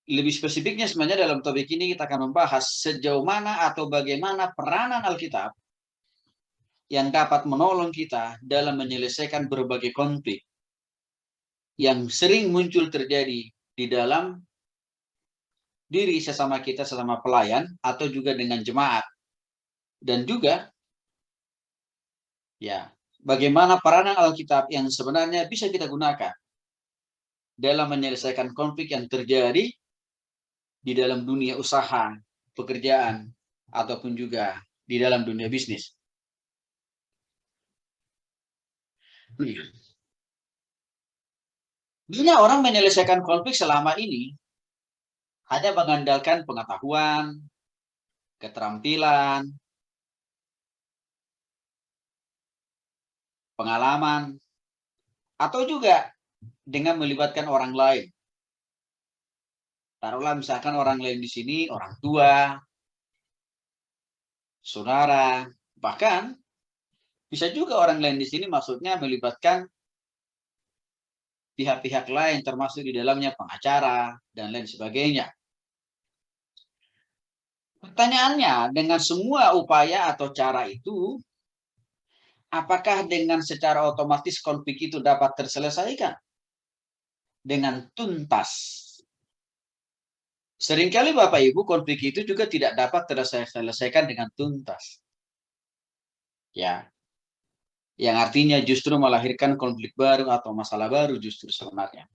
lebih spesifiknya sebenarnya dalam topik ini kita akan membahas sejauh mana atau bagaimana peranan Alkitab yang dapat menolong kita dalam menyelesaikan berbagai konflik yang sering muncul terjadi di dalam diri sesama kita, sesama pelayan, atau juga dengan jemaat. Dan juga, ya, bagaimana peranan Alkitab yang sebenarnya bisa kita gunakan dalam menyelesaikan konflik yang terjadi di dalam dunia usaha, pekerjaan, ataupun juga di dalam dunia bisnis. Banyak orang menyelesaikan konflik selama ini hanya mengandalkan pengetahuan, keterampilan, pengalaman, atau juga dengan melibatkan orang lain. Taruhlah misalkan orang lain di sini, orang tua, saudara, bahkan bisa juga orang lain di sini maksudnya melibatkan pihak-pihak lain termasuk di dalamnya pengacara dan lain sebagainya. Pertanyaannya, dengan semua upaya atau cara itu, apakah dengan secara otomatis konflik itu dapat terselesaikan dengan tuntas? Seringkali Bapak Ibu konflik itu juga tidak dapat terselesaikan dengan tuntas. Ya, yang artinya justru melahirkan konflik baru atau masalah baru justru sebenarnya.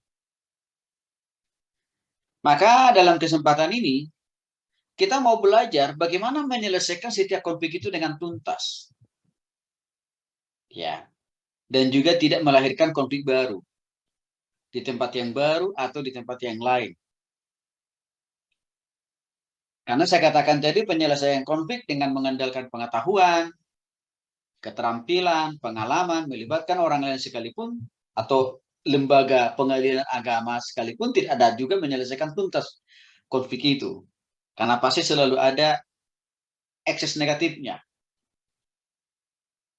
Maka dalam kesempatan ini, kita mau belajar bagaimana menyelesaikan setiap konflik itu dengan tuntas. Ya, dan juga tidak melahirkan konflik baru di tempat yang baru atau di tempat yang lain. Karena saya katakan tadi penyelesaian konflik dengan mengandalkan pengetahuan, keterampilan, pengalaman, melibatkan orang lain sekalipun, atau lembaga pengadilan agama sekalipun tidak ada juga menyelesaikan tuntas konflik itu. Karena pasti selalu ada ekses negatifnya.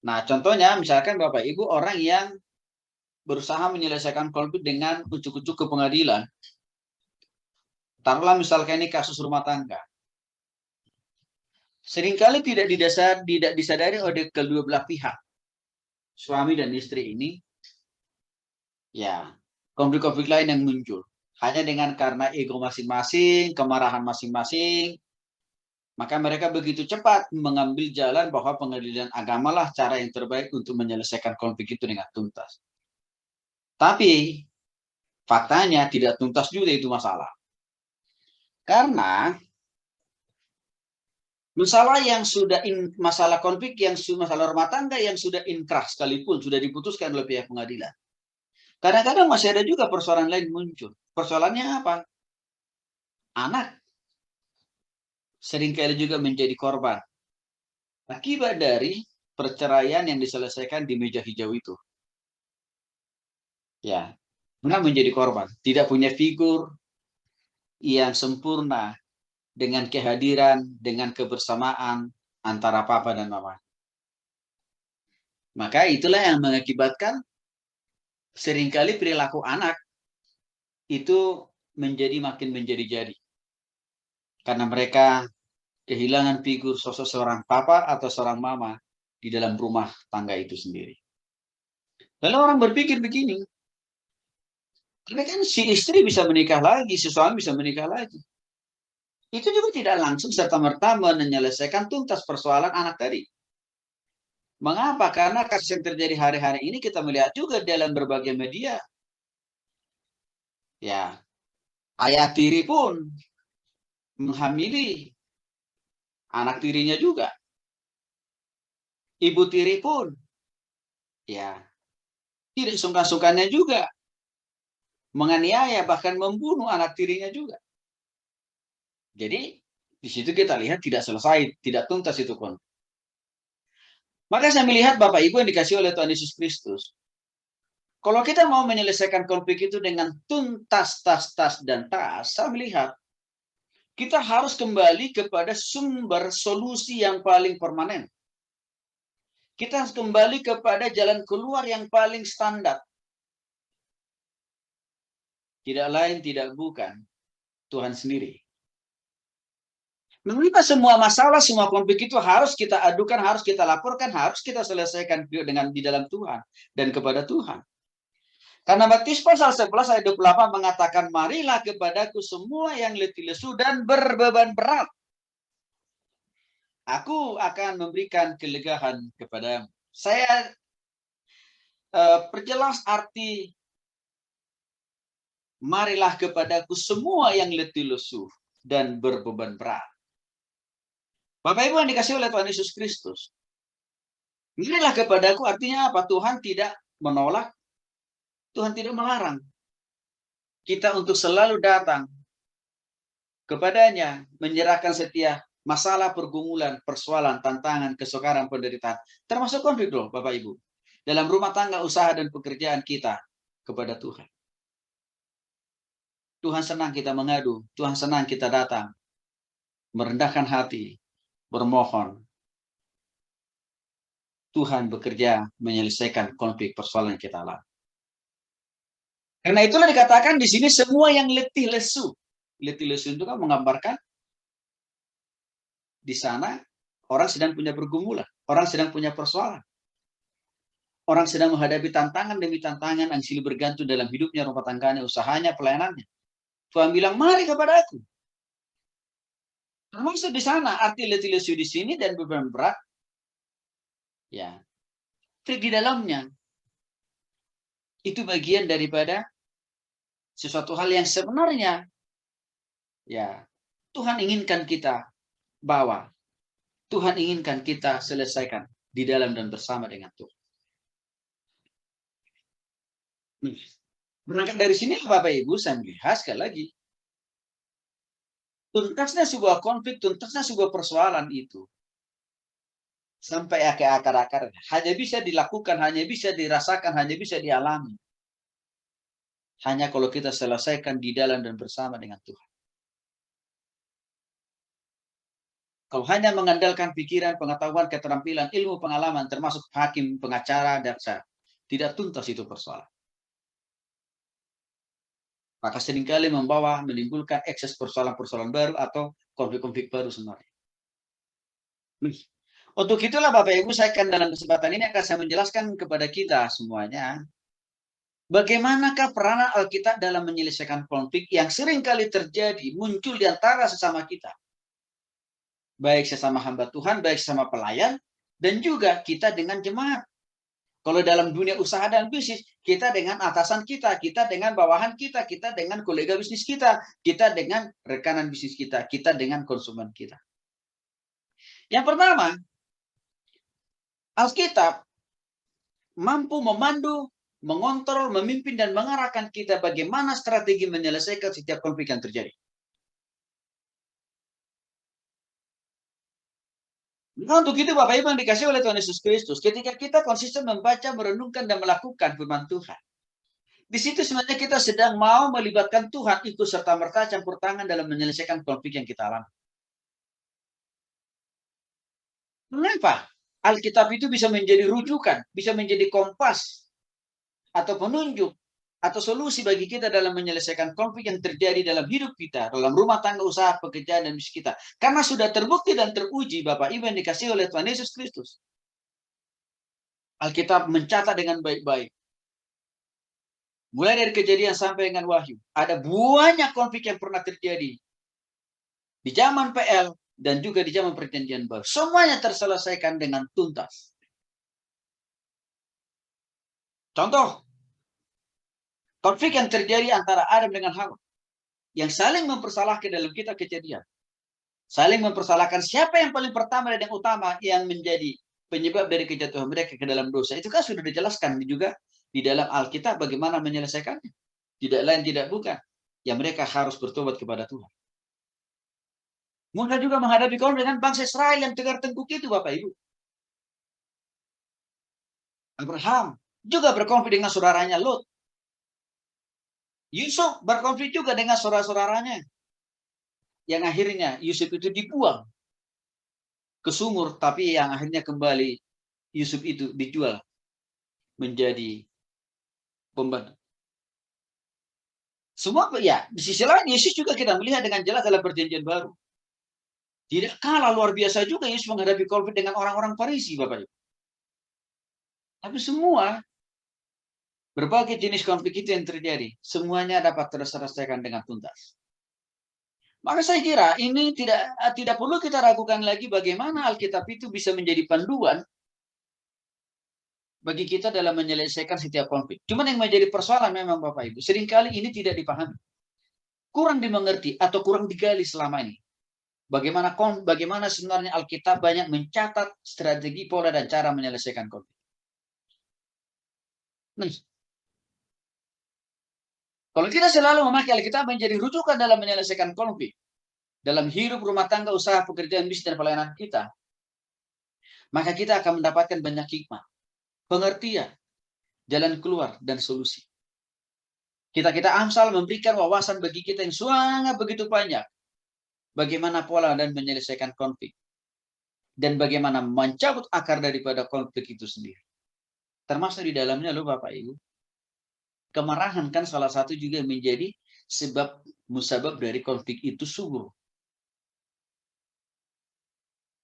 Nah, contohnya misalkan Bapak Ibu orang yang berusaha menyelesaikan konflik dengan ujuk-ujuk ke pengadilan. Taruhlah misalkan ini kasus rumah tangga. Seringkali tidak disadari oleh kedua belah pihak. Suami dan istri ini, ya, konflik-konflik lain yang muncul. Hanya dengan karena ego masing-masing, kemarahan masing-masing, maka mereka begitu cepat mengambil jalan bahwa pengadilan agamalah cara yang terbaik untuk menyelesaikan konflik itu dengan tuntas. Tapi faktanya tidak tuntas juga itu masalah. Karena masalah konflik yang masalah rumah tangga yang sudah inkrah sekalipun sudah diputuskan oleh pihak pengadilan. Kadang-kadang masih ada juga persoalan lain muncul. Persoalannya apa? Anak seringkali juga menjadi korban akibat dari perceraian yang diselesaikan di meja hijau itu. Ya, anak menjadi korban, tidak punya figur yang sempurna dengan kehadiran, dengan kebersamaan antara papa dan mama. Maka itulah yang mengakibatkan seringkali perilaku anak itu makin menjadi-jadi. Karena mereka kehilangan figur sosok seorang papa atau seorang mama di dalam rumah tangga itu sendiri. Lalu orang berpikir begini, tapi kan si istri bisa menikah lagi, si suami bisa menikah lagi. Itu juga tidak langsung serta-merta menyelesaikan tuntas persoalan anak tadi. Mengapa? Karena kasus yang terjadi hari-hari ini kita melihat juga dalam berbagai media. Ya, ayah tiri pun menghamili anak tirinya juga. Ibu tiri pun, ya, tidak sungkan-sungkannya juga menganiaya bahkan membunuh anak tirinya juga. Jadi di situ kita lihat tidak selesai, tidak tuntas itu konflik. Maka saya melihat Bapak Ibu yang dikasih oleh Tuhan Yesus Kristus, kalau kita mau menyelesaikan konflik itu dengan tuntas, tas, dan tas, saya melihat kita harus kembali kepada sumber solusi yang paling permanen. Kita harus kembali kepada jalan keluar yang paling standar. Tidak lain, tidak bukan. Tuhan sendiri. Mengapa semua masalah, semua konflik itu harus kita adukan, harus kita laporkan, harus kita selesaikan dengan di dalam Tuhan dan kepada Tuhan. Karena Matius pasal 11 ayat 28 mengatakan, marilah kepadaku semua yang letih lesu dan berbeban berat. Aku akan memberikan kelegaan kepadamu. Saya perjelas arti marilah kepadaku semua yang letih lesu dan berbeban berat. Bapak Ibu yang dikasih oleh Tuhan Yesus Kristus. Marilah kepadaku artinya apa? Tuhan tidak menolak, Tuhan tidak melarang kita untuk selalu datang kepadanya, menyerahkan setiap masalah, pergumulan, persoalan, tantangan, kesukaran, penderitaan. Termasuk konflik loh, Bapak Ibu. Dalam rumah tangga, usaha, dan pekerjaan kita kepada Tuhan. Tuhan senang kita mengadu, Tuhan senang kita datang, merendahkan hati, bermohon. Tuhan bekerja menyelesaikan konflik persoalan yang kita alami. Karena itulah dikatakan di sini semua yang letih lesu. Letih lesu itu kan menggambarkan di sana orang sedang punya pergumulan, orang sedang punya persoalan. Orang sedang menghadapi tantangan demi tantangan yang silih bergantung dalam hidupnya, rumah tangganya, usahanya, pelayanannya. Tuhan bilang, mari kepada aku. Termasuk di sana arti letih lesu di sini dan beban berat. Ya, di dalamnya itu bagian daripada sesuatu hal yang sebenarnya ya Tuhan inginkan kita bawa, Tuhan inginkan kita selesaikan di dalam dan bersama dengan Tuhan. Berangkat dari sini Bapak Ibu, saya melihat sekali lagi tuntasnya sebuah konflik, tuntasnya sebuah persoalan itu sampai ke akar-akar hanya bisa dilakukan, hanya bisa dirasakan, hanya bisa dialami hanya kalau kita selesaikan di dalam dan bersama dengan Tuhan. Kalau hanya mengandalkan pikiran, pengetahuan, keterampilan, ilmu, pengalaman, termasuk hakim, pengacara, jaksa, tidak tuntas itu persoalan. Maka seringkali menimbulkan ekses persoalan-persoalan baru atau konflik-konflik baru sebenarnya. Untuk itulah Bapak Ibu, saya akan dalam kesempatan ini akan saya menjelaskan kepada kita semuanya bagaimanakah peranan Alkitab dalam menyelesaikan konflik yang seringkali terjadi muncul di antara sesama kita. Baik sesama hamba Tuhan, baik sesama pelayan, dan juga kita dengan jemaat. Kalau dalam dunia usaha dan bisnis, kita dengan atasan kita, kita dengan bawahan kita, kita dengan kolega bisnis kita, kita dengan rekanan bisnis kita, kita dengan konsumen kita. Yang pertama, Alkitab mampu memandu, mengontrol, memimpin, dan mengarahkan kita bagaimana strategi menyelesaikan setiap konflik yang terjadi. Nah, untuk itu Bapak Ibu yang dikasih oleh Tuhan Yesus Kristus, ketika kita konsisten membaca, merenungkan, dan melakukan firman Tuhan, di situ sebenarnya kita sedang mau melibatkan Tuhan ikut serta-merta campur tangan dalam menyelesaikan konflik yang kita alami. Mengapa? Alkitab itu bisa menjadi rujukan, bisa menjadi kompas, atau penunjuk, atau solusi bagi kita dalam menyelesaikan konflik yang terjadi dalam hidup kita, dalam rumah tangga, usaha, pekerjaan, dan bisnis kita. Karena sudah terbukti dan teruji, Bapak Ibu yang dikasih oleh Tuhan Yesus Kristus. Alkitab mencatat dengan baik-baik. Mulai dari Kejadian sampai dengan Wahyu. Ada banyak konflik yang pernah terjadi di zaman PL dan juga di zaman Perjanjian Baru. Semuanya terselesaikan dengan tuntas. Contoh, konflik yang terjadi antara Adam dengan Hawa, yang saling mempersalahkan dalam kitab Kejadian. Saling mempersalahkan siapa yang paling pertama dan yang utama yang menjadi penyebab dari kejatuhan mereka ke dalam dosa. Itu kan sudah dijelaskan juga di dalam Alkitab bagaimana menyelesaikannya. Tidak lain tidak bukan. Yang mereka harus bertobat kepada Tuhan. Mudah juga menghadapi konflik dengan bangsa Israel yang tegar tengkuk itu Bapak Ibu. Abraham juga berkonflik dengan saudaranya Lot. Yusuf berkonflik juga dengan saudara-saudaranya. Yang akhirnya Yusuf itu dibuang ke sumur, tapi yang akhirnya kembali Yusuf itu dijual menjadi pembantu. Semua ya, di sisi lain Yesus juga kita melihat dengan jelas dalam perjanjian baru. Tidak kalah luar biasa juga Yesus menghadapi konflik dengan orang-orang Farisi, Bapak Ibu. Tapi semua berbagai jenis konflik itu yang terjadi, semuanya dapat terselesaikan dengan tuntas. Maka saya kira ini tidak perlu kita ragukan lagi bagaimana Alkitab itu bisa menjadi panduan bagi kita dalam menyelesaikan setiap konflik. Cuman yang menjadi persoalan memang Bapak Ibu, seringkali ini tidak dipahami. Kurang dimengerti atau kurang digali selama ini. Bagaimana sebenarnya Alkitab banyak mencatat strategi, pola, dan cara menyelesaikan konflik. Nah, kalau kita selalu memakai Alkitab menjadi rujukan dalam menyelesaikan konflik, dalam hidup rumah tangga, usaha, pekerjaan, bisnis, dan pelayanan kita, maka kita akan mendapatkan banyak hikmah, pengertian, jalan keluar, dan solusi. Kita Amsal memberikan wawasan bagi kita yang sangat begitu banyak. Bagaimana pola dan menyelesaikan konflik. Dan bagaimana mencabut akar daripada konflik itu sendiri. Termasuk di dalamnya loh Bapak Ibu. Kemarahan kan salah satu juga menjadi musabab dari konflik itu subur.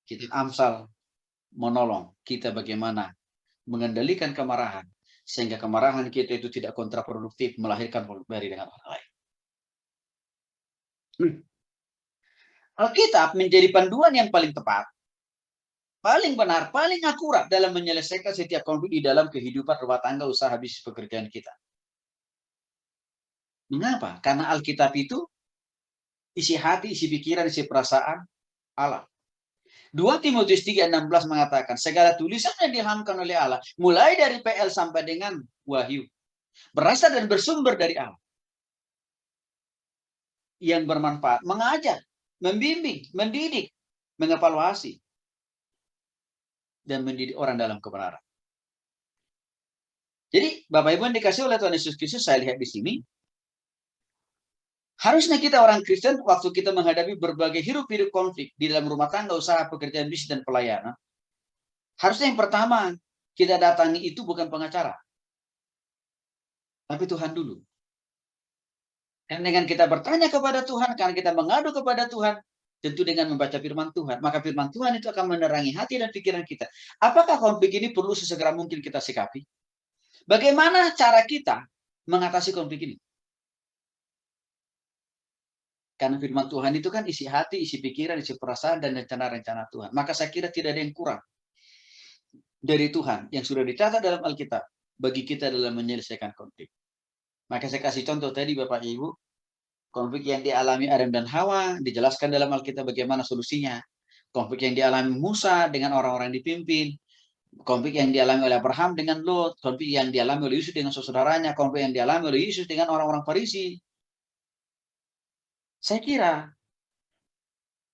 Kitab Amsal menolong kita bagaimana mengendalikan kemarahan. Sehingga kemarahan kita itu tidak kontraproduktif melahirkan konflik dengan orang lain. Alkitab menjadi panduan yang paling tepat, paling benar, paling akurat dalam menyelesaikan setiap konflik di dalam kehidupan rumah tangga, usaha, bisnis, pekerjaan kita. Mengapa? Karena Alkitab itu isi hati, isi pikiran, isi perasaan Allah. 2 Timotius 3:16 mengatakan, segala tulisan yang diilhamkan oleh Allah, mulai dari PL sampai dengan Wahyu, berasal dan bersumber dari Allah. Yang bermanfaat, mengajar, membimbing, mendidik, mengevaluasi, dan mendidik orang dalam kebenaran. Jadi, Bapak Ibu yang dikasih oleh Tuhan Yesus Kristus, saya lihat di sini, harusnya kita orang Kristen, waktu kita menghadapi berbagai hirup-pikuk konflik di dalam rumah tangga, usaha, pekerjaan, bisnis, dan pelayanan, harusnya yang pertama kita datangi itu bukan pengacara, tapi Tuhan dulu. Dan dengan kita bertanya kepada Tuhan, karena kita mengadu kepada Tuhan, tentu dengan membaca firman Tuhan, maka firman Tuhan itu akan menerangi hati dan pikiran kita. Apakah konflik ini perlu sesegera mungkin kita sikapi? Bagaimana cara kita mengatasi konflik ini? Karena firman Tuhan itu kan isi hati, isi pikiran, isi perasaan, dan rencana-rencana Tuhan. Maka saya kira tidak ada yang kurang dari Tuhan yang sudah dicatat dalam Alkitab bagi kita dalam menyelesaikan konflik. Maka saya kasih contoh tadi Bapak Ibu, konflik yang dialami Adam dan Hawa, dijelaskan dalam Alkitab bagaimana solusinya. Konflik yang dialami Musa dengan orang-orang yang dipimpin, konflik yang dialami oleh Abraham dengan Lot, konflik yang dialami oleh Yusuf dengan saudaranya, konflik yang dialami oleh Yesus dengan orang-orang Farisi. Saya kira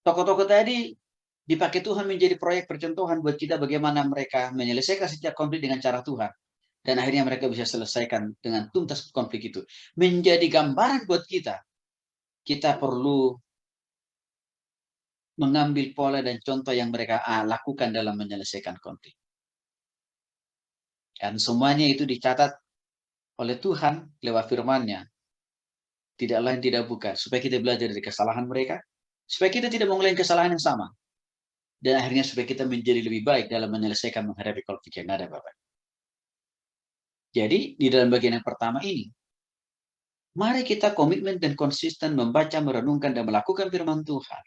tokoh-tokoh tadi dipakai Tuhan menjadi proyek percontohan buat kita bagaimana mereka menyelesaikan setiap konflik dengan cara Tuhan. Dan akhirnya mereka bisa selesaikan dengan tuntas konflik itu. Menjadi gambaran buat kita. Kita perlu mengambil pola dan contoh yang mereka lakukan dalam menyelesaikan konflik. Dan semuanya itu dicatat oleh Tuhan lewat firman-Nya. Tidak lain tidak bukan. Supaya kita belajar dari kesalahan mereka. Supaya kita tidak mengulangi kesalahan yang sama. Dan akhirnya supaya kita menjadi lebih baik dalam menyelesaikan menghadapi konflik yang ada, Bapak. Jadi, di dalam bagian yang pertama ini, mari kita komitmen dan konsisten membaca, merenungkan, dan melakukan firman Tuhan.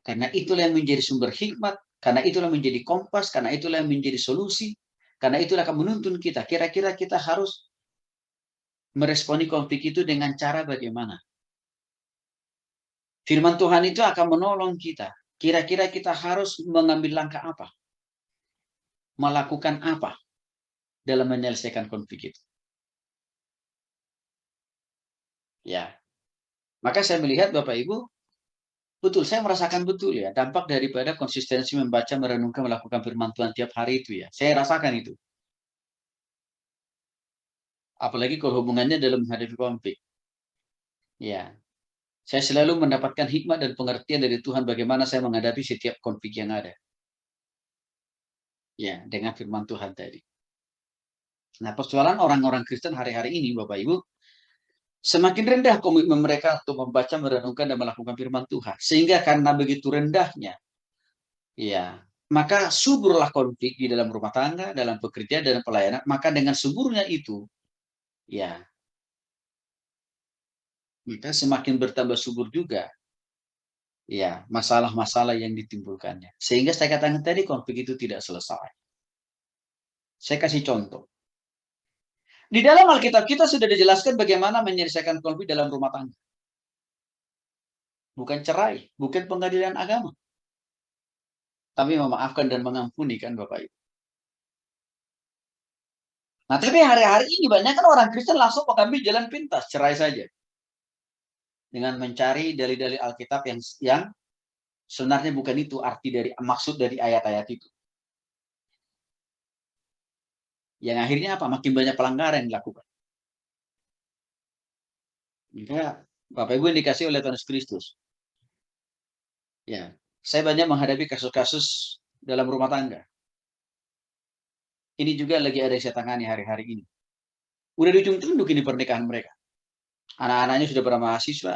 Karena itulah yang menjadi sumber hikmat, karena itulah menjadi kompas, karena itulah yang menjadi solusi, karena itulah akan menuntun kita. Kira-kira kita harus meresponi konflik itu dengan cara bagaimana. Firman Tuhan itu akan menolong kita. Kira-kira kita harus mengambil langkah apa? Melakukan apa dalam menyelesaikan konflik itu? Ya. Maka saya melihat Bapak Ibu, betul, saya merasakan betul ya, dampak daripada konsistensi membaca, merenungkan, melakukan firman Tuhan tiap hari itu ya. Saya rasakan itu. Apalagi kalau hubungannya dalam menghadapi konflik. Ya. Saya selalu mendapatkan hikmat dan pengertian dari Tuhan bagaimana saya menghadapi setiap konflik yang ada. Ya, dengan firman Tuhan tadi. Nah, persoalan orang-orang Kristen hari-hari ini, Bapak Ibu, semakin rendah komitmen mereka untuk membaca, merenungkan, dan melakukan firman Tuhan. Sehingga karena begitu rendahnya, ya, maka suburlah konflik di dalam rumah tangga, dalam pekerjaan, dalam pelayanan. Maka dengan suburnya itu, ya, maka semakin bertambah subur juga, ya, masalah-masalah yang ditimbulkannya. Sehingga saya katakan tadi konflik itu tidak selesai. Saya kasih contoh. Di dalam Alkitab kita sudah dijelaskan bagaimana menyelesaikan konflik dalam rumah tangga. Bukan cerai, bukan pengadilan agama. Tapi memaafkan dan mengampuni, kan Bapak Ibu. Nah, tapi hari-hari ini banyak kan orang Kristen langsung mengambil jalan pintas, cerai saja. Dengan mencari dalil-dalil Alkitab yang sebenarnya bukan itu arti dari maksud dari ayat-ayat itu. Yang akhirnya apa? Makin banyak pelanggaran yang dilakukan. Maka Bapak Ibu yang dikasih oleh Tuhan Yesus Kristus. Ya, saya banyak menghadapi kasus-kasus dalam rumah tangga. Ini juga lagi ada yang saya tangani hari-hari ini. Udah di ujung tanduk ini pernikahan mereka. Anak-anaknya sudah bermahasiswa,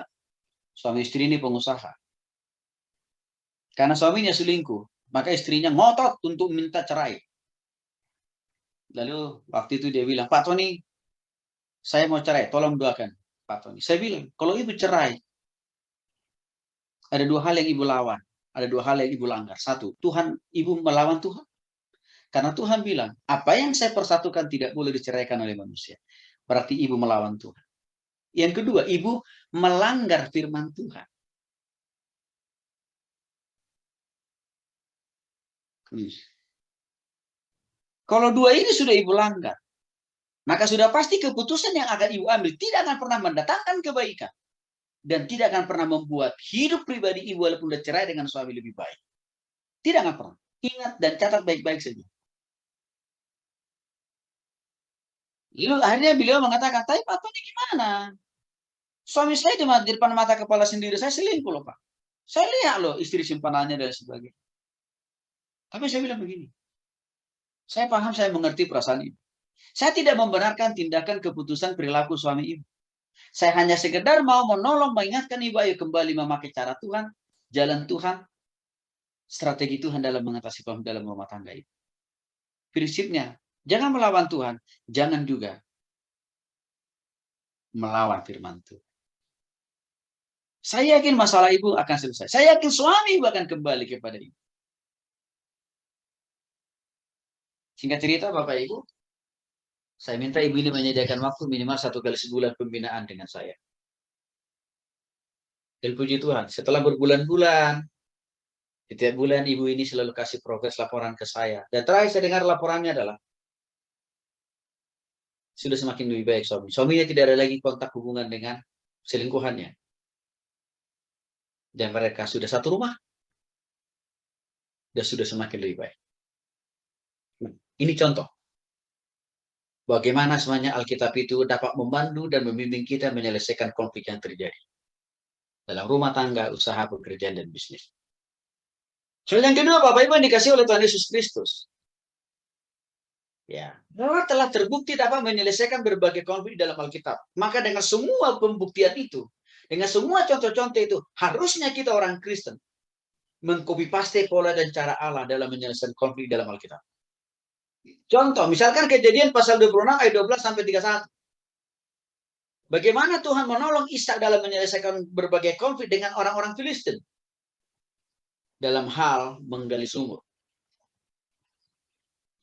suami istri ini pengusaha. Karena suaminya selingkuh, maka istrinya ngotot untuk minta cerai. Lalu waktu itu dia bilang, Pak Tony, saya mau cerai, tolong doakan Pak Tony. Saya bilang, kalau ibu cerai, ada dua hal yang ibu lawan. Ada dua hal yang ibu langgar. Satu, Tuhan, ibu melawan Tuhan. Karena Tuhan bilang, apa yang saya persatukan tidak boleh diceraikan oleh manusia. Berarti ibu melawan Tuhan. Yang kedua, ibu melanggar firman Tuhan. Kalau dua ini sudah ibu langgar, maka sudah pasti keputusan yang akan ibu ambil tidak akan pernah mendatangkan kebaikan. Dan tidak akan pernah membuat hidup pribadi ibu walaupun sudah cerai dengan suami lebih baik. Tidak akan pernah. Ingat dan catat baik-baik saja. Lalu akhirnya beliau mengatakan, tapi Pak Tony gimana? Suami saya di depan mata kepala sendiri, saya selingkuh loh Pak. Saya lihat loh istri simpanannya dan sebagainya. Tapi saya bilang begini, saya paham, saya mengerti perasaan ibu. Saya tidak membenarkan tindakan keputusan perilaku suami ibu. Saya hanya sekedar mau menolong, mengingatkan ibu, ayo kembali memakai cara Tuhan, jalan Tuhan, strategi Tuhan dalam mengatasi konflik dalam rumah tangga itu. Prinsipnya, jangan melawan Tuhan, jangan juga melawan firman Tuhan. Saya yakin masalah ibu akan selesai. Saya yakin suami ibu akan kembali kepada ibu. Singkat cerita Bapak Ibu, saya minta ibu ini menyediakan waktu minimal 1 kali sebulan pembinaan dengan saya. Dan puji Tuhan, setelah berbulan-bulan, setiap bulan ibu ini selalu kasih progres laporan ke saya. Dan terakhir saya dengar laporannya adalah, sudah semakin lebih baik suami. Suaminya tidak ada lagi kontak hubungan dengan selingkuhannya. Dan mereka sudah satu rumah. Dan sudah semakin lebih baik. Ini contoh. Bagaimana sebenarnya Alkitab itu dapat membantu dan membimbing kita menyelesaikan konflik yang terjadi. Dalam rumah tangga, usaha, pekerjaan, dan bisnis. Soal yang kedua, Bapak Ibu yang dikasih oleh Tuhan Yesus Kristus. Ya, bahwa telah terbukti dapat menyelesaikan berbagai konflik dalam Alkitab. Maka dengan semua pembuktian itu, dengan semua contoh-contoh itu, harusnya kita orang Kristen mengcopy paste pola dan cara Allah dalam menyelesaikan konflik dalam Alkitab. Contoh, misalkan Kejadian pasal 26 ayat 12 sampai 31. Bagaimana Tuhan menolong Ishak dalam menyelesaikan berbagai konflik dengan orang-orang Filistin dalam hal menggali sumur.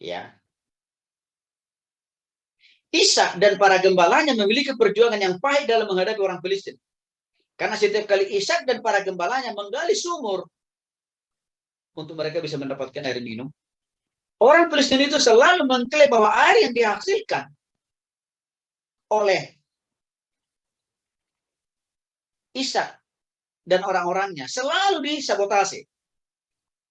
Ya. Ishak dan para gembalanya memiliki perjuangan yang pahit dalam menghadapi orang Filistin. Karena setiap kali Ishak dan para gembalanya menggali sumur untuk mereka bisa mendapatkan air minum, orang Filistin itu selalu mengklaim bahwa air yang dihasilkan oleh Ishak dan orang-orangnya selalu disabotase,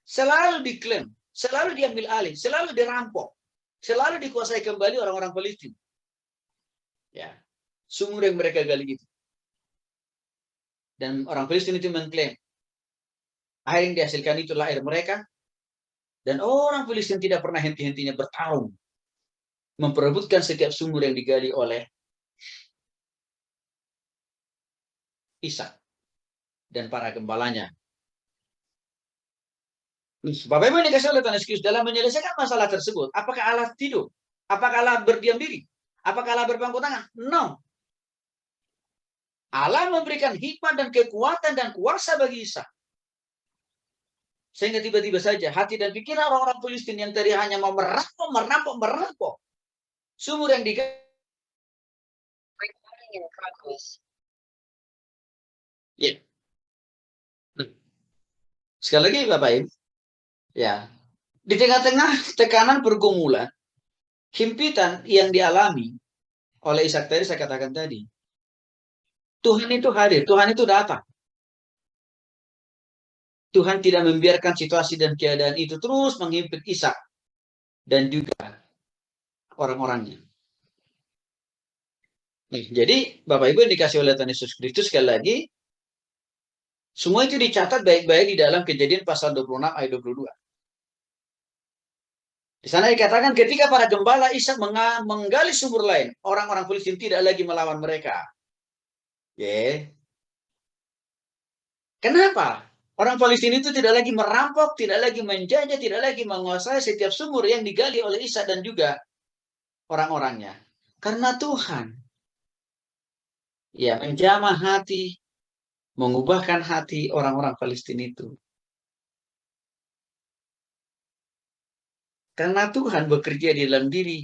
selalu diklaim, selalu diambil alih, selalu dirampok, selalu dikuasai kembali orang-orang Filistin. Ya, sumur yang mereka gali itu. Dan orang Filistin itu mengklaim air yang dihasilkan itulah air mereka. Dan orang Filistin tidak pernah henti-hentinya bertarung memperebutkan setiap sumur yang digali oleh Ishak dan para gembalanya. Bapak Ibu, ini dikasih oleh Tuhan Yesus dalam menyelesaikan masalah tersebut. Apakah Allah tidur? Apakah Allah berdiam diri? Apakah Allah berpangku tangan? No. Allah memberikan hikmat dan kekuatan dan kuasa bagi Ishak. Sehingga tiba-tiba saja hati dan pikiran orang-orang Filistin yang tadi hanya mau merampok sumur yang digali. Ya. Sekali lagi Bapak Ibu, ya, di tengah-tengah tekanan pergumulan, himpitan yang dialami oleh Ishak tadi, saya katakan tadi, Tuhan itu hadir, Tuhan itu datang. Tuhan tidak membiarkan situasi dan keadaan itu terus menghimpit Ishak dan juga orang-orangnya. Nih, jadi Bapak Ibu yang dikasih oleh Tuhan Yesus Kristus, sekali lagi, semua itu dicatat baik-baik di dalam Kejadian pasal 26 ayat 22. Di sana dikatakan ketika para gembala Ishak menggali sumur lain, orang-orang Filistin tidak lagi melawan mereka. Yeah. Kenapa? Orang Palestina itu tidak lagi merampok, tidak lagi menjajah, tidak lagi menguasai setiap sumur yang digali oleh Ishak dan juga orang-orangnya. Karena Tuhan ya menjamah hati, mengubahkan hati orang-orang Palestina itu. Karena Tuhan bekerja di dalam diri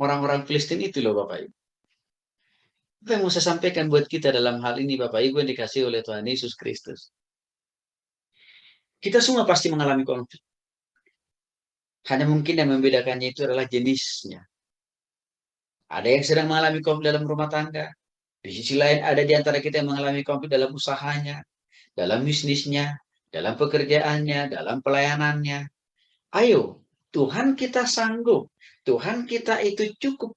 orang-orang Palestina itu loh Bapak Ibu. Apa yang mau saya sampaikan buat kita dalam hal ini Bapak Ibu yang dikasih oleh Tuhan Yesus Kristus. Kita semua pasti mengalami konflik. Hanya mungkin yang membedakannya itu adalah jenisnya. Ada yang sedang mengalami konflik dalam rumah tangga. Di sisi lain ada di antara kita yang mengalami konflik dalam usahanya, dalam bisnisnya, dalam pekerjaannya, dalam pelayanannya. Ayo, Tuhan kita sanggup. Tuhan kita itu cukup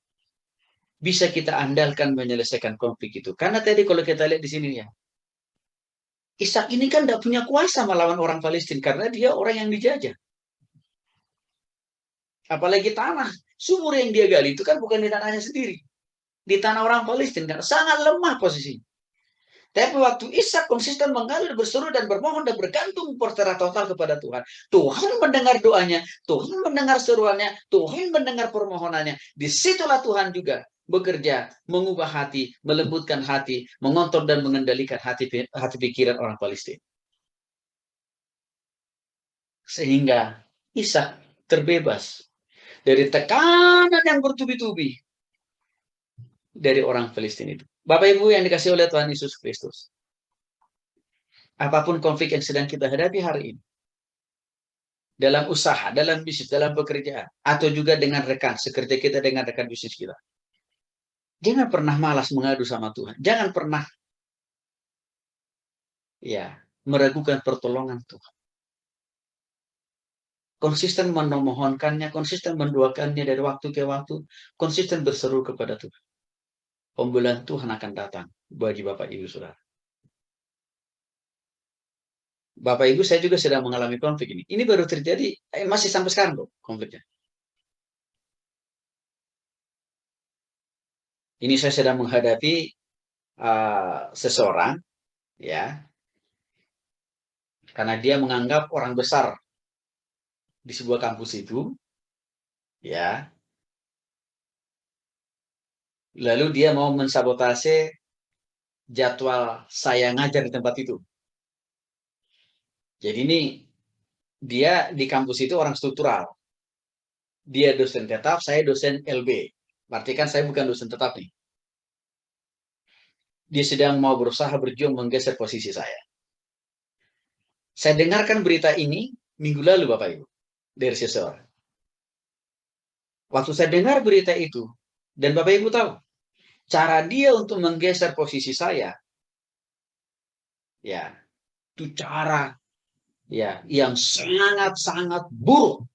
bisa kita andalkan menyelesaikan konflik itu. Karena tadi kalau kita lihat di sini ya, Ishak ini kan tidak punya kuasa melawan orang Palestina karena dia orang yang dijajah. Apalagi tanah, sumur yang dia gali itu kan bukan di tanahnya sendiri. Di tanah orang Palestina kan sangat lemah posisinya. Tapi waktu Ishak konsisten mengalir, berseru dan bermohon dan bergantung secara total kepada Tuhan. Tuhan mendengar doanya, Tuhan mendengar seruannya, Tuhan mendengar permohonannya. Disitulah Tuhan juga bekerja, mengubah hati, melembutkan hati, mengontrol dan mengendalikan hati pikiran orang Palestina. Sehingga Ishak terbebas dari tekanan yang bertubi-tubi dari orang Palestina itu. Bapak Ibu yang dikasih oleh Tuhan Yesus Kristus. Apapun konflik yang sedang kita hadapi hari ini, dalam usaha, dalam bisnis, dalam pekerjaan, atau juga dengan rekan, sekerja kita dengan rekan bisnis kita. Jangan pernah malas mengadu sama Tuhan. Jangan pernah ya meragukan pertolongan Tuhan. Konsisten memohonkannya, konsisten mendoakannya dari waktu ke waktu, konsisten berseru kepada Tuhan. Pembelaan Tuhan akan datang bagi Bapak Ibu Saudara. Bapak Ibu, saya juga sedang mengalami konflik ini. Ini baru terjadi, masih sampai sekarang kok konfliknya. Ini saya sedang menghadapi seseorang, ya, karena dia menganggap orang besar di sebuah kampus itu, ya, lalu dia mau mensabotase jadwal saya ngajar di tempat itu. Jadi ini dia di kampus itu orang struktural. Dia dosen tetap, saya dosen LB. Berarti kan saya bukan dosen tetap nih. Dia sedang mau berusaha berjuang menggeser posisi saya. Saya dengarkan berita ini minggu lalu Bapak Ibu dari seseorang. Waktu saya dengar berita itu, dan Bapak Ibu tahu, cara dia untuk menggeser posisi saya, ya, itu cara ya yang sangat-sangat buruk.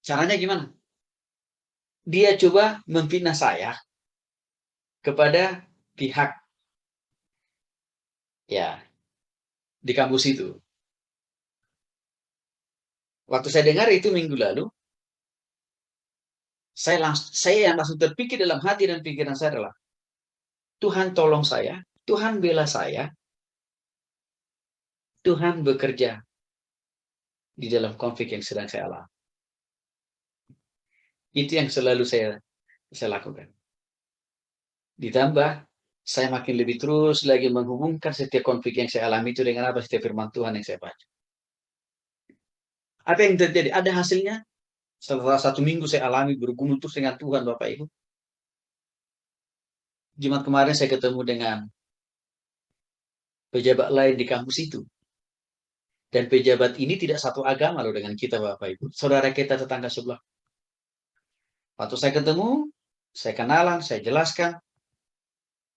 Caranya gimana? Dia coba memfitnah saya kepada pihak ya di kampus itu. Waktu saya dengar itu minggu lalu, saya yang langsung terpikir dalam hati dan pikiran saya adalah, Tuhan tolong saya, Tuhan bela saya, Tuhan bekerja di dalam konflik yang sedang saya alami. Itu yang selalu saya lakukan. Ditambah, saya makin lebih terus lagi menghubungkan setiap konflik yang saya alami itu dengan apa? Setiap firman Tuhan yang saya baca. Apa yang terjadi? Ada hasilnya. Setelah 1 minggu saya alami bergumul terus dengan Tuhan, Bapak Ibu. Jumat kemarin saya ketemu dengan pejabat lain di kampus itu. Dan pejabat ini tidak satu agama loh dengan kita, Bapak Ibu. Saudara kita tetangga sebelah. Waktu saya ketemu, saya kenalan, saya jelaskan.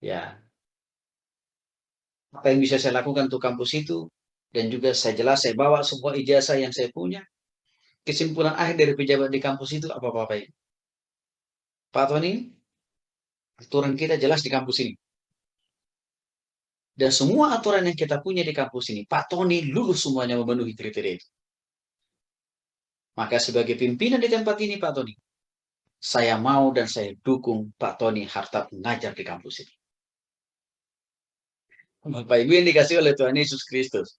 Ya, apa yang bisa saya lakukan untuk kampus itu. Dan juga saya saya bawa semua ijazah yang saya punya. Kesimpulan akhir dari pejabat di kampus itu apa, Bapak Ibu? Pak Tony, aturan kita jelas di kampus ini. Dan semua aturan yang kita punya di kampus ini, Pak Tony lulus semuanya memenuhi kriteria itu. Maka sebagai pimpinan di tempat ini, Pak Tony, saya mau dan saya dukung Pak Tony Hartap mengajar di kampus ini. Bapak Ibu yang dikasih oleh Tuhan Yesus Kristus.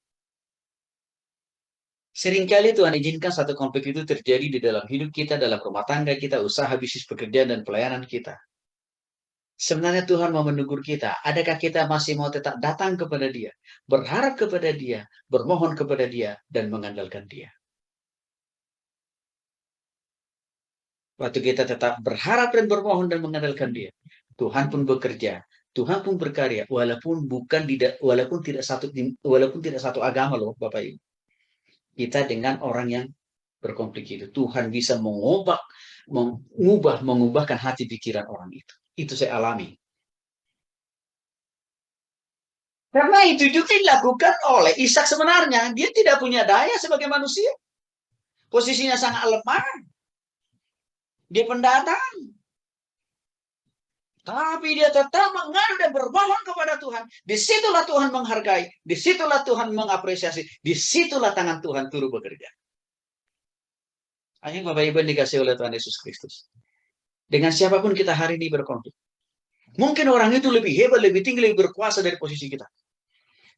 Seringkali Tuhan izinkan satu konflik itu terjadi di dalam hidup kita, dalam rumah tangga kita, usaha, bisnis, pekerjaan, dan pelayanan kita. Sebenarnya Tuhan mau menegur kita. Adakah kita masih mau tetap datang kepada Dia, berharap kepada Dia, bermohon kepada Dia, dan mengandalkan Dia? Waktu kita tetap berharap dan bermohon dan mengandalkan Dia, Tuhan pun bekerja, Tuhan pun berkarya, walaupun tidak satu agama loh, Bapak Ibu. Kita dengan orang yang berkonflik itu, Tuhan bisa mengubahkan hati pikiran orang itu. Itu saya alami. Karena itu juga dilakukan oleh Ishak sebenarnya. Dia tidak punya daya sebagai manusia. Posisinya sangat lemah. Dia pendatang. Tapi dia tetap mengadu dan bermohon kepada Tuhan. Disitulah Tuhan menghargai. Disitulah Tuhan mengapresiasi. Disitulah tangan Tuhan turut bekerja. Hanya Bapak Ibu dikasih oleh Tuhan Yesus Kristus. Dengan siapapun kita hari ini berkonflik. Mungkin orang itu lebih hebat, lebih tinggi, lebih berkuasa dari posisi kita.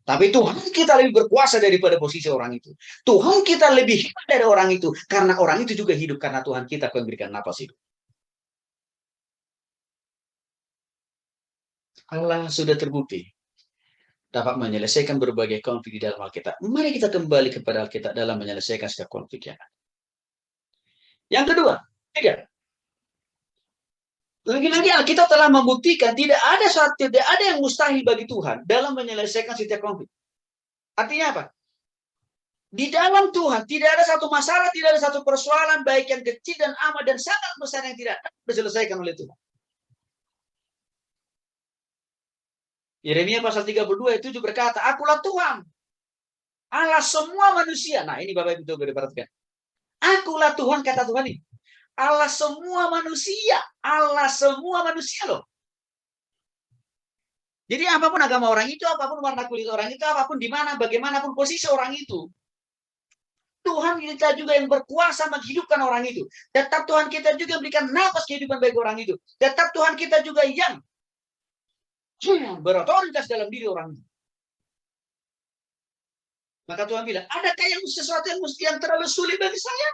Tapi Tuhan kita lebih berkuasa daripada posisi orang itu. Tuhan kita lebih hebat dari orang itu. Karena orang itu juga hidup. Karena Tuhan kita yang memberikan napas hidup. Allah sudah terbukti dapat menyelesaikan berbagai konflik di dalam Alkitab. Mari kita kembali kepada Alkitab dalam menyelesaikan setiap konflik yang ada. Yang kedua, lagi-lagi Alkitab telah membuktikan tidak ada yang mustahil bagi Tuhan dalam menyelesaikan setiap konflik. Artinya apa? Di dalam Tuhan tidak ada satu masalah, tidak ada satu persoalan baik yang kecil dan amat dan sangat besar yang tidak diselesaikan oleh Tuhan. Yeremia pasal 32 itu juga berkata, Akulah Tuhan, Allah semua manusia. Nah ini Bapak Ibu coba diperhatikan. Akulah Tuhan, kata Tuhan ini. Allah semua manusia. Allah semua manusia loh. Jadi apapun agama orang itu, apapun warna kulit orang itu, apapun di mana, bagaimanapun posisi orang itu, Tuhan kita juga yang berkuasa menghidupkan orang itu. Tetap Tuhan kita juga memberikan nafas kehidupan bagi orang itu. Tetap Tuhan kita juga yang berotoritas dalam diri orang itu. Maka Tuhan bilang, adakah yang sesuatu yang terlalu sulit bagi saya?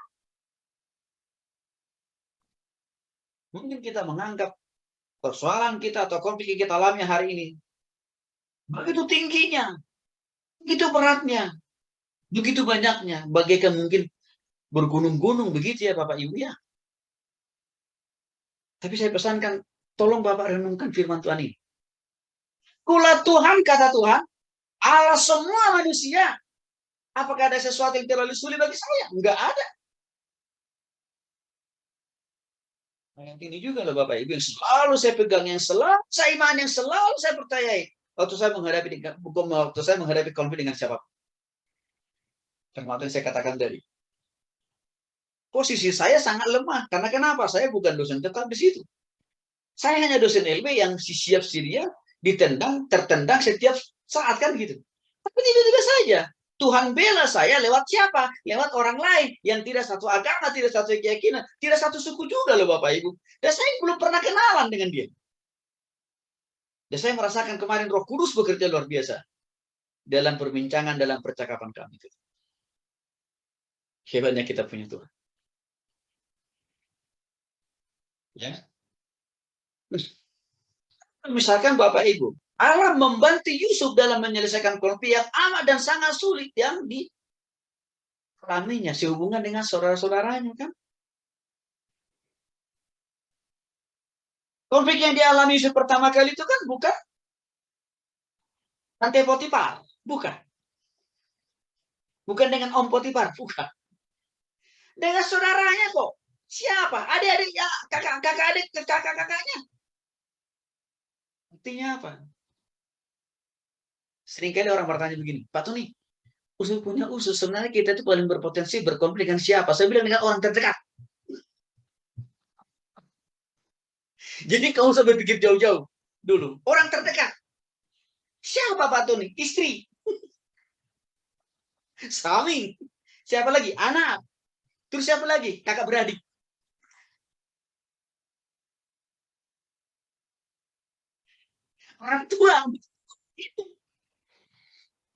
Mungkin kita menganggap persoalan kita atau konflik yang kita alami hari ini begitu tingginya, begitu beratnya, begitu banyaknya, bagaikan mungkin bergunung-gunung begitu ya Bapak Ibu ya. Tapi saya pesankan, tolong Bapak renungkan firman Tuhan ini. Kulah Tuhan, kata Tuhan, Allah semua manusia. Apakah ada sesuatu yang terlalu sulit bagi saya? Enggak ada. Yang ini juga loh Bapak Ibu yang selalu saya pegang, yang selalu saya iman, yang selalu saya percayai. Waktu saya menghadapi konflik dengan siapa? Termasuk yang saya katakan tadi. Posisi saya sangat lemah. Karena kenapa? Saya bukan dosen tetap di situ. Saya hanya dosen LB yang siap sedia tertendang setiap saat kan gitu. Tapi tiba-tiba saja Tuhan bela saya lewat siapa? Lewat orang lain yang tidak satu agama, tidak satu keyakinan, tidak satu suku juga loh Bapak Ibu. Dan saya belum pernah kenalan dengan dia. Dan saya merasakan kemarin Roh Kudus bekerja luar biasa dalam perbincangan, dalam percakapan kami. Hebatnya kita punya Tuhan. Ya. Misalkan Bapak Ibu, Allah membantu Yusuf dalam menyelesaikan konflik yang amat dan sangat sulit yang dialaminya sehubungan dengan saudara-saudaranya, kan? Konflik yang dialami Yusuf pertama kali itu kan bukan Tante Potifar, bukan. Bukan dengan Om Potifar, bukan. Dengan saudaranya kok. Siapa? Adik-adik ya, kakak-kakaknya. Artinya apa? Seringkali orang bertanya begini, Pak Tony, usus punya usus, sebenarnya kita itu paling berpotensi berkonflik dengan siapa? Saya bilang dengan orang terdekat. Jadi kamu usah berpikir jauh-jauh dulu. Orang terdekat. Siapa Pak Tony? Istri. Suami. Siapa lagi? Anak. Terus siapa lagi? Kakak beradik. Orang tua.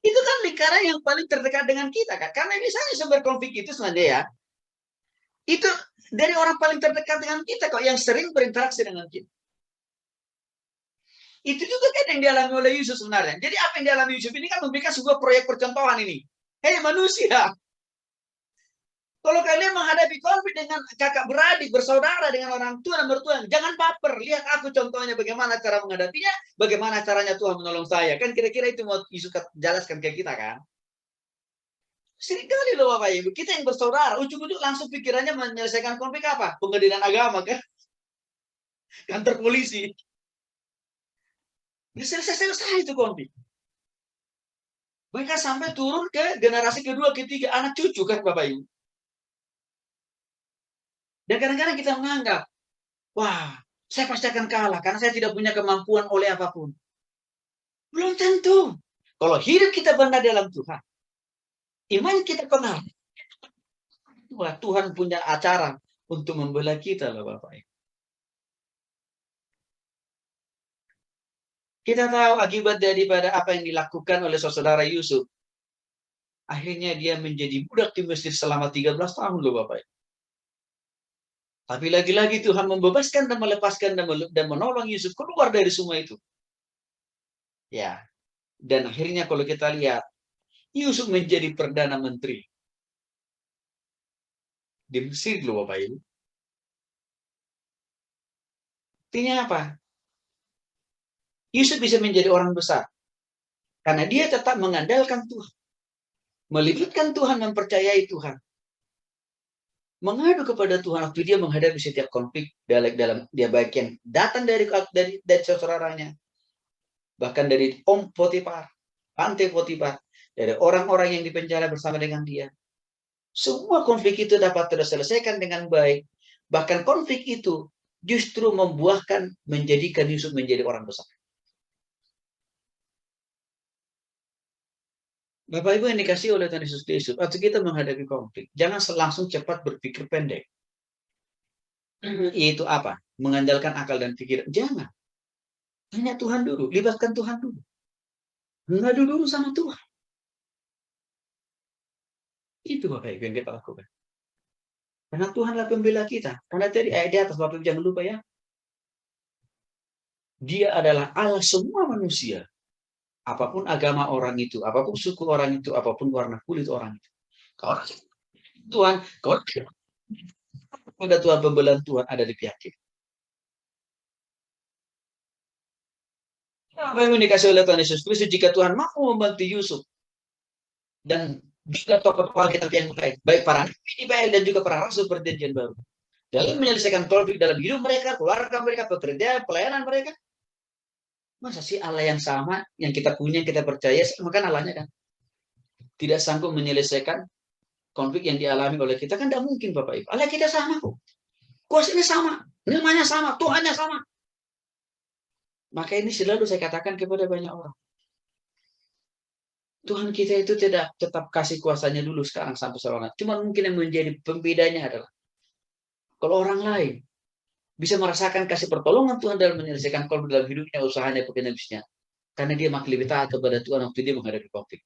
Itu kan lingkaran yang paling terdekat dengan kita, kan? Karena misalnya sumber konflik itu sebenarnya ya, itu dari orang paling terdekat dengan kita kok, yang sering berinteraksi dengan kita. Itu juga kan yang dialami oleh Yusuf sebenarnya. Jadi apa yang dialami Yusuf ini kan memberikan sebuah proyek percontohan ini. Hei manusia, kalau kalian menghadapi konflik dengan kakak beradik, bersaudara, dengan orang tua dan mertua, jangan baper. Lihat aku contohnya bagaimana cara menghadapinya, bagaimana caranya Tuhan menolong saya. Kan kira-kira itu mau Yusuf jelaskan ke kita, kan? Seringkali loh Bapak Ibu, kita yang bersaudara, ujung-ujung langsung pikirannya menyelesaikan konflik apa? Pengadilan agama, kan? Kantor polisi. Selesai itu konflik. Mereka sampai turun ke generasi kedua, ketiga, anak cucu, kan Bapak Ibu. Dan kadang-kadang kita menganggap, wah, saya pasti akan kalah karena saya tidak punya kemampuan oleh apapun. Belum tentu. Kalau hidup kita benar dalam Tuhan, iman kita benar, wah, Tuhan punya acara untuk membela kita loh Bapak Ibu. Kita tahu akibat daripada apa yang dilakukan oleh saudara Yusuf. Akhirnya dia menjadi budak di Mesir selama 13 tahun loh Bapak Ibu. Tapi lagi-lagi Tuhan membebaskan dan melepaskan dan menolong Yusuf keluar dari semua itu. Ya. Dan akhirnya kalau kita lihat, Yusuf menjadi Perdana Menteri di Mesir loh Bapak Ibu. Artinya apa? Yusuf bisa menjadi orang besar. Karena dia tetap mengandalkan Tuhan. Melibatkan Tuhan, mempercayai Tuhan. Mengadu kepada Tuhan waktu dia menghadapi setiap konflik dalam dia baik yang datang dari saudaranya, bahkan dari Om Potifar, Tante Potifar, dari orang-orang yang dipenjara bersama dengan dia. Semua konflik itu dapat terselesaikan dengan baik. Bahkan konflik itu justru membuahkan, menjadikan Yusuf menjadi orang besar. Bapak Ibu yang dikasih oleh Tuhan Yesus Kristus, waktu kita menghadapi konflik, jangan langsung cepat berpikir pendek. Yaitu apa? Mengandalkan akal dan pikiran. Jangan. Tanya Tuhan dulu, libatkan Tuhan dulu. Ngadu dulu sama Tuhan. Itu Bapak Ibu yang kita lakukan. Karena Tuhanlah pembela kita. Karena tadi ayat di atas Bapak Ibu jangan lupa ya. Dia adalah Allah semua manusia. Apapun agama orang itu, apapun suku orang itu, apapun warna kulit orang itu. Kalau Tuhan, kalau ada Tuhan, pembelaan Tuhan ada di pihak kita. Apa yang dikasih oleh Tuhan Yesus Kristus, jika Tuhan mau membantu Yusuf dan juga tokoh-tokoh kita yang baik para nabi dan juga para rasul perjanjian baru, dalam menyelesaikan konflik dalam hidup mereka, keluarga mereka, pekerjaan, pelayanan mereka, masa sih Allah yang sama, yang kita punya, yang kita percaya, maka Allahnya kan tidak sanggup menyelesaikan konflik yang dialami oleh kita, kan tidak mungkin Bapak Ibu. Allah kita sama kok. Kuasanya sama, namanya sama, Tuhannya sama. Maka ini selalu saya katakan kepada banyak orang. Tuhan kita itu tidak tetap kasih kuasanya dulu sekarang sampai seorang. Cuma mungkin yang menjadi pembedanya adalah kalau orang lain bisa merasakan kasih pertolongan Tuhan dalam menyelesaikan konflik dalam hidupnya, usahanya, pekerjaan bisnisnya. Karena dia makin lebih taat kepada Tuhan waktu dia menghadapi konflik.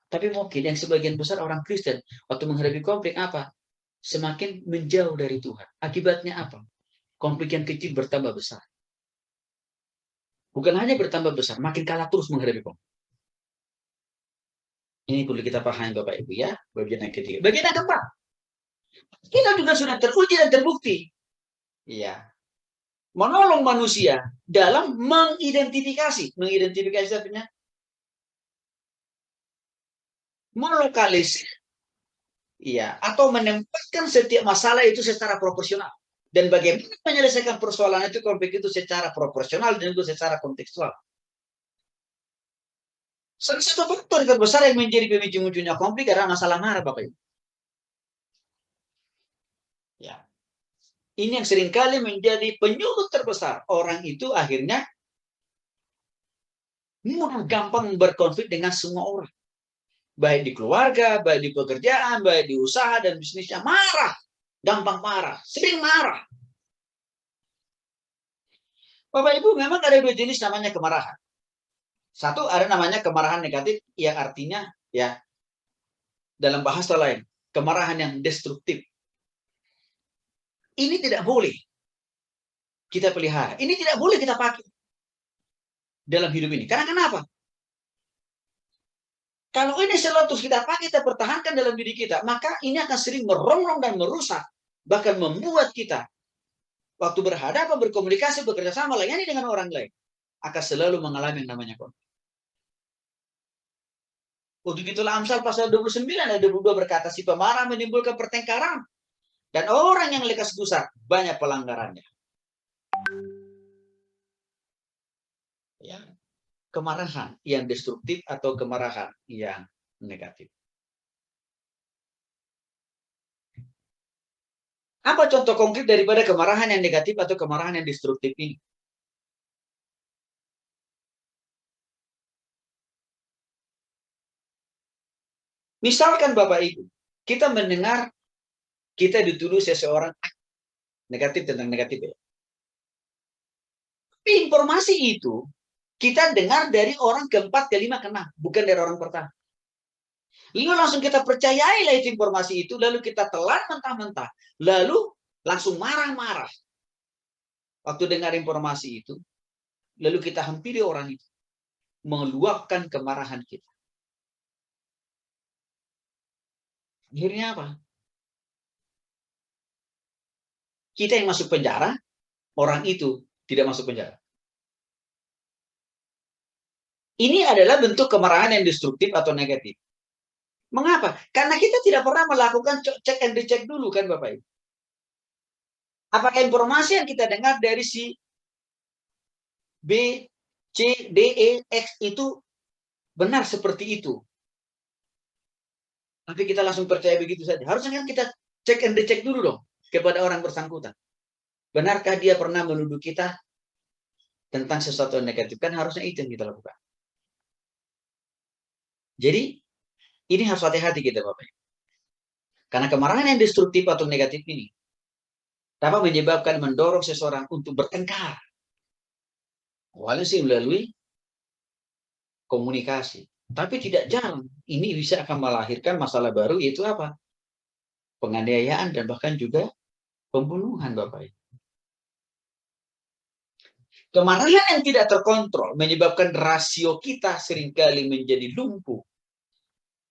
Tapi mungkin yang sebagian besar orang Kristen waktu menghadapi konflik apa? Semakin menjauh dari Tuhan. Akibatnya apa? Konflik yang kecil bertambah besar. Bukan hanya bertambah besar, makin kalah terus menghadapi konflik. Ini perlu kita pahami Bapak Ibu ya. Bagian yang ketiga. Bagian yang keempat. Kita juga sudah teruji dan terbukti. Iya. Menolong manusia dalam mengidentifikasi. Mengidentifikasi artinya melokalisir. Iya. Atau menempatkan setiap masalah itu secara proporsional. Dan bagaimana menyelesaikan persoalan itu, konflik itu secara proporsional dan juga secara kontekstual. Salah satu faktor terbesar yang menjadi pemicu munculnya konflik adalah masalah marah, Bapak Ibu. Ya. Ini yang seringkali menjadi penyulut terbesar. Orang itu akhirnya mudah gampang berkonflik dengan semua orang. Baik di keluarga, baik di pekerjaan, baik di usaha dan bisnisnya. Marah. Gampang marah. Sering marah. Bapak Ibu, memang ada dua jenis namanya kemarahan. Satu, ada namanya kemarahan negatif yang artinya ya dalam bahasa lain, kemarahan yang destruktif. Ini tidak boleh kita pelihara. Ini tidak boleh kita pakai dalam hidup ini. Karena kenapa? Kalau ini selalu terus kita pakai, kita pertahankan dalam diri kita, maka ini akan sering merongrong dan merusak, bahkan membuat kita waktu berhadapan, berkomunikasi, bekerja sama, layani dengan orang lain, akan selalu mengalami yang namanya konflik. Untuk itulah Amsal pasal 29 ayat 22 berkata, si pemarah menimbulkan pertengkaran, dan orang yang lekas gusar banyak pelanggarannya. Ya. Kemarahan yang destruktif atau kemarahan yang negatif. Apa contoh konkret daripada kemarahan yang negatif atau kemarahan yang destruktif ini? Misalkan Bapak Ibu, kita mendengar kita dituduh seseorang negatif tentang negatif ya. Tapi informasi itu kita dengar dari orang keempat, kelima, keenam, bukan dari orang pertama. Lalu langsung kita percayailah itu informasi itu, lalu kita telan mentah-mentah, lalu langsung marah-marah. Waktu dengar informasi itu, lalu kita hampiri orang itu, meluapkan kemarahan kita. Akhirnya apa? Kita yang masuk penjara, orang itu tidak masuk penjara. Ini adalah bentuk kemarahan yang destruktif atau negatif. Mengapa? Karena kita tidak pernah melakukan cek and recheck dulu kan Bapak Ibu. Apakah informasi yang kita dengar dari si B, C, D, E, X itu benar seperti itu? Tapi kita langsung percaya begitu saja. Harusnya kan kita cek and recheck dulu dong kepada orang bersangkutan. Benarkah dia pernah menuduh kita tentang sesuatu yang negatif? Kan harusnya itu yang kita lakukan. Jadi, ini harus hati-hati kita Bapak Ibu. Karena kemarahan yang destruktif atau negatif ini dapat menyebabkan mendorong seseorang untuk bertengkar. Awalnya sih melalui komunikasi. Tapi tidak jarang, ini bisa akan melahirkan masalah baru, yaitu apa? Penganiayaan dan bahkan juga pembunuhan Bapak Ibu. Kemarahan yang tidak terkontrol menyebabkan rasio kita seringkali menjadi lumpuh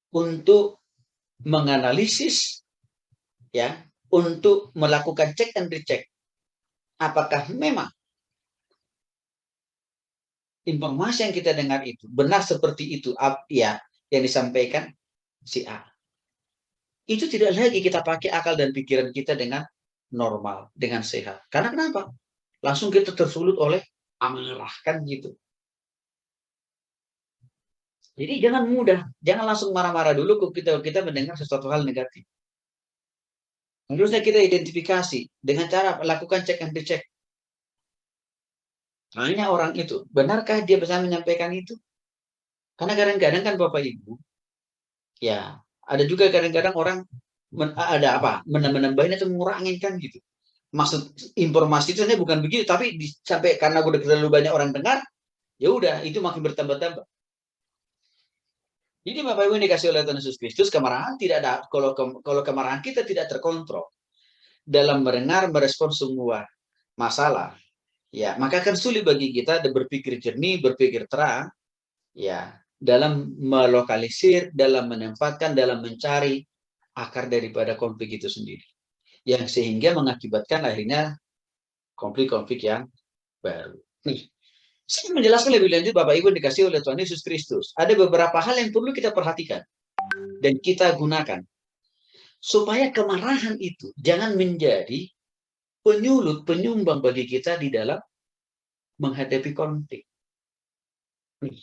untuk menganalisis, ya, untuk melakukan cek and recheck. Apakah memang informasi yang kita dengar itu benar seperti itu, ya, yang disampaikan si A. Itu tidak lagi kita pakai akal dan pikiran kita dengan normal, dengan sehat. Karena kenapa? Langsung kita tersulut oleh amarah, kan gitu. Jadi jangan mudah, jangan langsung marah-marah dulu kalau kita mendengar sesuatu hal negatif. Harusnya kita identifikasi dengan cara lakukan cek and recheck. Tanya orang itu, benarkah dia bisa menyampaikan itu? Karena kadang-kadang kan Bapak Ibu, ya ada juga kadang-kadang orang ada apa menambah-nambahin atau mengurangin kan gitu. Maksud informasi itu sebenarnya bukan begitu, tapi sampai karena udah terlalu banyak orang dengar, ya udah itu makin bertambah-tambah. Jadi Bapak Ibu yang dikasih oleh Tuhan Yesus Kristus, kemarahan tidak ada. Kalau kemarahan kita tidak terkontrol dalam mendengar, merespon semua masalah, ya maka akan sulit bagi kita berpikir jernih, berpikir terang, ya dalam melokalisir, dalam menempatkan, dalam mencari akar daripada konflik itu sendiri, yang sehingga mengakibatkan akhirnya konflik-konflik yang baru. Nih, saya menjelaskan lebih lanjut Bapak Ibu dikasih oleh Tuhan Yesus Kristus. Ada beberapa hal yang perlu kita perhatikan dan kita gunakan supaya kemarahan itu jangan menjadi penyulut, penyumbang bagi kita di dalam menghadapi konflik.